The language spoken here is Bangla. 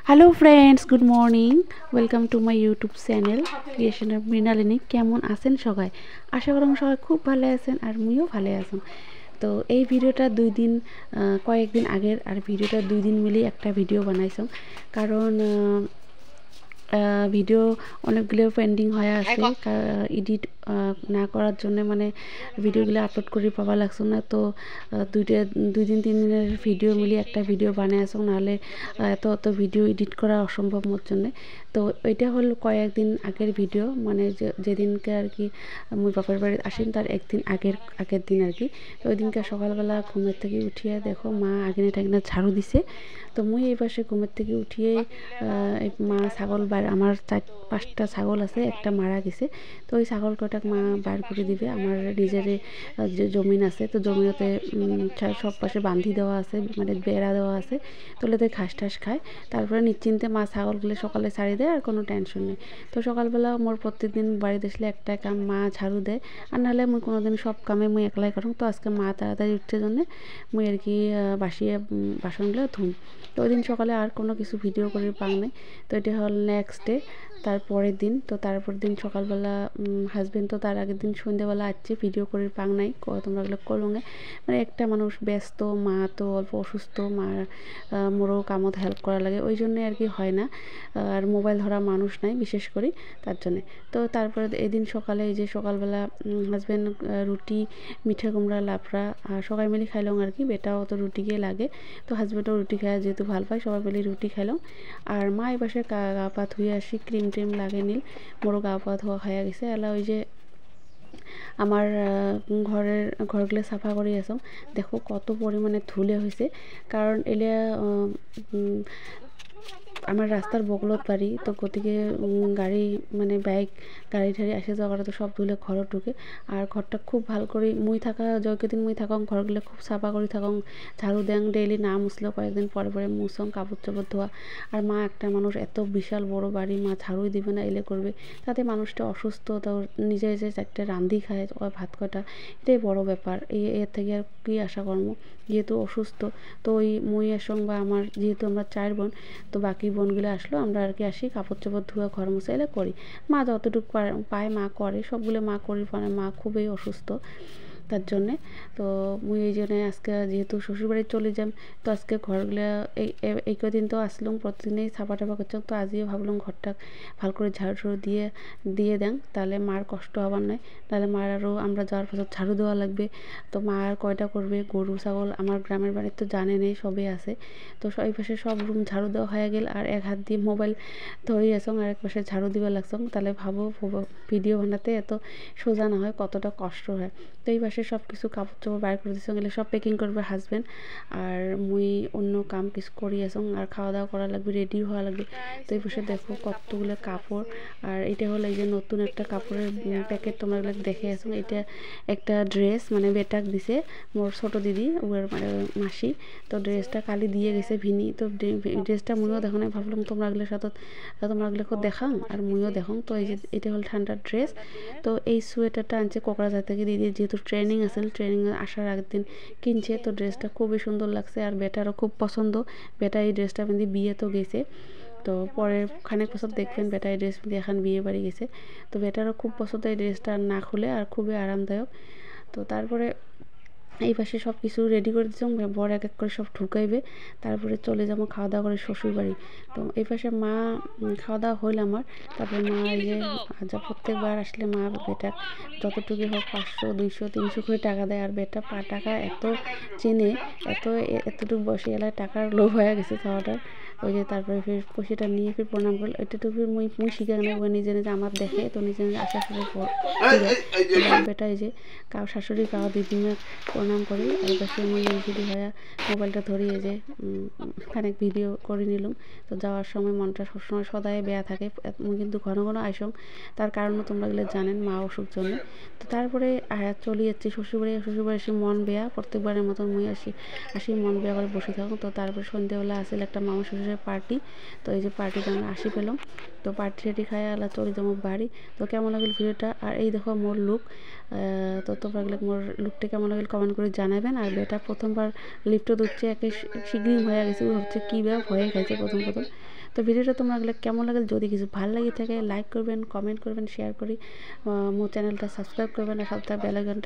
Hello friends, good morning. Welcome to my YouTube channel creation of Mrinalini. কেমন আছেন সবাই? আশা করি সবাই খুব ভালো আছেন আর মুইও ভালো আছেন। তো এই ভিডিওটা কয়েকদিন আগের, আর ভিডিওটা 2 দিন মিলে একটা ভিডিও বানাইছাম। কারণ ভিডিও অনেকগুলো পেন্ডিং হয়ে আছে, এডিট না করার জন্য মানে ভিডিওগুলো আপলোড করে পাওয়া লাগছে না। তো 2-3 দিনের ভিডিও মিলিয়ে একটা ভিডিও বানিয়ে আসুন, নাহলে এত ভিডিও এডিট করা অসম্ভব মোর জন্য। তো ওইটা হল কয়েকদিন আগের ভিডিও, মানে যেদিনকে আর কি মুই বাপের বাড়ি আসেন তার একদিন আগের দিন আর কি। তো ওই দিনকে সকালবেলা ঘুমের থেকে উঠিয়ে দেখো মা আগিনে টাগিনে ঝাড়ু দিছে। তো মুই এই পাশে ঘুমের থেকে উঠিয়ে মা ছাগল আমার 4-5টা ছাগল আছে, একটা মারা গেছে। তো ওই ছাগল কটাক মা বার করে দিবে। আমার নিজের যে জমিন আছে, তো জমিনতে সব পাশে বান্ধি দেওয়া আছে, মানে বেড়া দেওয়া আছে, তোলেতে ঘাস টাস খায়। তারপরে নিশ্চিন্তে মা ছাগলগুলো সকালে ছাড়ি দেয়, আর কোনো টেনশন নেই। তো সকালবেলা মোর প্রত্যেকদিন বাড়িতে আসলে একটা কাম মা ঝাড়ু দেয়, আর নাহলে মুই কোনোদিন সব কামে মুই একলাই করুম। তো আজকে মা তাড়াতাড়ি উঠতে জন্য মুই আর কি বাসিয়ে বাসনগুলো ধুম। তো ওই দিন সকালে আর কোনো কিছু ভিডিও করে পাং নাই। তো এটা হল নেক্সট ডে, তারপরের দিন। তো তারপর দিন সকালবেলা হাজবেন্ড তো তার আগের দিন সন্ধ্যেবেলা আসছে, ভিডিও করে পাং নাই। তোমরা এগুলো করুঙ্গে, মানে একটা মানুষ ব্যস্ত, মা তো অল্প অসুস্থ, মা মোরও কামত হেল্প করা লাগে, ওই জন্যে আর কি হয় না। আর মোবাইল ধরা মানুষ নাই বিশেষ করে, তার জন্যে। তো তারপরে এদিন সকালে এই যে সকালবেলা হাজবেন্ড রুটি, মিঠা কুমড়া, লাফড়া সবাই মিলে খাইলাম আর কি। বেটাও তো রুটি গিয়ে লাগে, তো হাজবেন্ডও রুটি খায় যেহেতু ভাল পায়, সবাই মিলে রুটি খাইলাম। আর মা এই পাশে গা পা ধুয়ে আসি, ক্রিম ট্রিম লাগে নিল, মোরও গা পা ধোয়া হয়ে গেছে। এলা ওই যে আমার ঘরগুলো সাফা করে আসম। দেখো কত পরিমাণে ধুলে হয়েছে, কারণ এলে আমার রাস্তার বগলত বাড়ি, তো গতিকে গাড়ি মানে বাইক গাড়ি ঠাড়ি আসে যাওয়া করে, তো সব ধুলে ঘরত ঢুকে। আর ঘরটা খুব ভাল করে মুই থাকা যতদিন মুই থাকং ঘরগুলো খুব সাফা করে থাকং, ঝাড়ু দেং ডেইলি, না মুছলেও কয়েকদিন পরে পরে মুছং, কাপড় চাপড় ধোয়া। আর মা একটা মানুষ, এত বিশাল বড় বাড়ি, মা ঝাড়ুই দিবে না, এলে করবে। তাতে মানুষটা অসুস্থ, তো নিজে যে চারটে রান্ধি খায় ভাত কটা, এটাই বড় ব্যাপার। এর থেকে আর কী আশা কর্ম, যেহেতু অসুস্থ। তো ওই মুই আসং বা আমার যেহেতু আমরা 4 বোন, তো বাকি বোনগুলো আসলো, আমরা আর কি আসি কাপড় চাপড় ধোয়া ঘর মুছা এলে করি। মা যতটুকু পায় মা করে, সবগুলো মা করি, মানে মা খুবই অসুস্থ তার জন্যে। তো মুই এই জন্যে আজকে যেহেতু শ্বশুরবাড়ি চলে যাম, তো আজকে ঘরগুলো এই কদিন তো আসলাম, প্রতিদিনেই ছাপা টাপা করছো, তো আজকে ভাবলাম ঘরটা ভালো করে ঝাড়ু ঝাড়ু দিয়ে দেন, তাহলে মার কষ্ট হবার নয়। তাহলে মার আরও আমরা যাওয়ার পর ঝাড়ু দেওয়া লাগবে। তো মা আর কয়টা করবে, গরু ছাগল আমার গ্রামের বাড়িতে তো জানে নেই, সবই আছে। তো এই পাশে সব রুম ঝাড়ু দেওয়া হয়ে গেল, আর এক হাত দিয়ে মোবাইল ধরে আসং, আর এক পাশে ঝাড়ু দিবা লাগছং। তাহলে ভাবো ভিডিও বানাতে এত সোজা না হয়, কতটা কষ্ট হয়। তো এই পাশে সব কিছু কাপড় চোপড় বাইর করে দিচ্ছ, গেলে সব প্যাকিং করবে হাজব্যান্ড, আর মুই অন্য কাম কিছু করি আসং, আর খাওয়া দাওয়া করা লাগবে, রেডি হওয়া লাগবে। তো এই পাশে দেখো কতগুলো কাপড়। আর এটা হলো এই যে নতুন একটা কাপড়ের প্যাকেট, তোমরা এগুলো দেখে আসো। এটা একটা ড্রেস, মানে বেটাক দিছে মোর ছোটো দিদি, ওর মানে মাসি। তো ড্রেসটা কালি দিয়ে গেছে ভিনি। তো ড্রেসটা মুইও দেখো না, ভাবলাম তোমরা এগুলোর সাথে তোমরা এগুলো দেখাং আর মুইও দেখাং। তো এই যে এটা হল ঠান্ডার ড্রেস। তো এই সোয়েটারটা আনছে কোকরাঝার থেকে দিদি, যেহেতু ট্রেনিং আছে, ট্রেনিং আসার আগের দিন কিনছে। তো ড্রেসটা খুবই সুন্দর লাগছে, আর বেটারও খুব পছন্দ। বেটা এই ড্রেসটা পিন্ধি বিয়ে তো গেছে, তো পরের খানেক বছর দেখবেন বেটা এই ড্রেস পিন্ধে এখন বিয়ে বাড়ি গেছে। তো বেটারও খুব পছন্দ এই ড্রেসটা, না খুলে আর খুবই আরামদায়ক। তো তারপরে এই পাশে সব কিছু রেডি করে দিচ্ছি, বর এক এক করে সব ঢুকাইবে, তারপরে চলে যাবো খাওয়া দাওয়া করে শ্বশুরবাড়ি। তো এই পাশে মা খাওয়া দাওয়া হইল আমার। তারপরে মা এই যে যা প্রত্যেকবার আসলে মা বেটা যতটুকু হোক 500 200 300 করে টাকা দেয়, আর বেটা টাকা এত চেনে, এতটুকু বসে এলাকায় টাকার লোভ হয়ে গেছে খাওয়াটার। ওই যে তারপরে ফির পয়সাটা নিয়ে ফির প্রণাম করলো, এটা তো ফির মুই শিখে নেই, ওই নিজে নিজে আমার দেখে, তো নিজে নিজে আশা করে বেটা এই যে কাউ শাশুড়ি কাউ দিদিমা প্রণাম করি। আর পাশে মুই নিজেরই হয়ে মোবাইলটা ধরিয়ে যে খানিক ভিডিও করে নিলাম। তো যাওয়ার সময় মনটা সবসময় সদায় বেয়া থাকে, মুই কিন্তু ঘন ঘন আইসং, তার কারণও তোমরা এগুলো জানেন, মা অসুখ জন্য। তো তারপরে চলে যাচ্ছি শ্বশুরবাড়ি এসে মন বেয়া, প্রত্যেকবারের মতন মুই আসি মন বেয়া করে বসে থাকুন। তো তারপরে সন্ধ্যেবেলা আসলে একটা মামা শ্বশুরের পার্টি, তো এই যে পার্টিতে আমরা পেলাম। তো পার্টি ঠাটি খাই আলা চলে যাবো বাড়ি। তো কেমন লাগল ভিডিওটা, আর এই দেখো মোর লুক। তো তোমরা মোর লুকটা কেমন লাগল কমেন্ট করে জানাবেন। আর বেটা প্রথমবার লিফটও দিচ্ছে, একে শীঘ্রই হয়ে গেছে, ও হচ্ছে কী ব্যাপ হয়ে গেছে প্রথম। তো ভিডিওটা তোমরা কেমন লাগলে যদি কিছু ভালো লাগে থাকে লাইক করবেন, কমেন্ট করবেন, শেয়ার করি, মো চ্যানেলটা সাবস্ক্রাইব করবেন আর সাথে বেল আইকনটা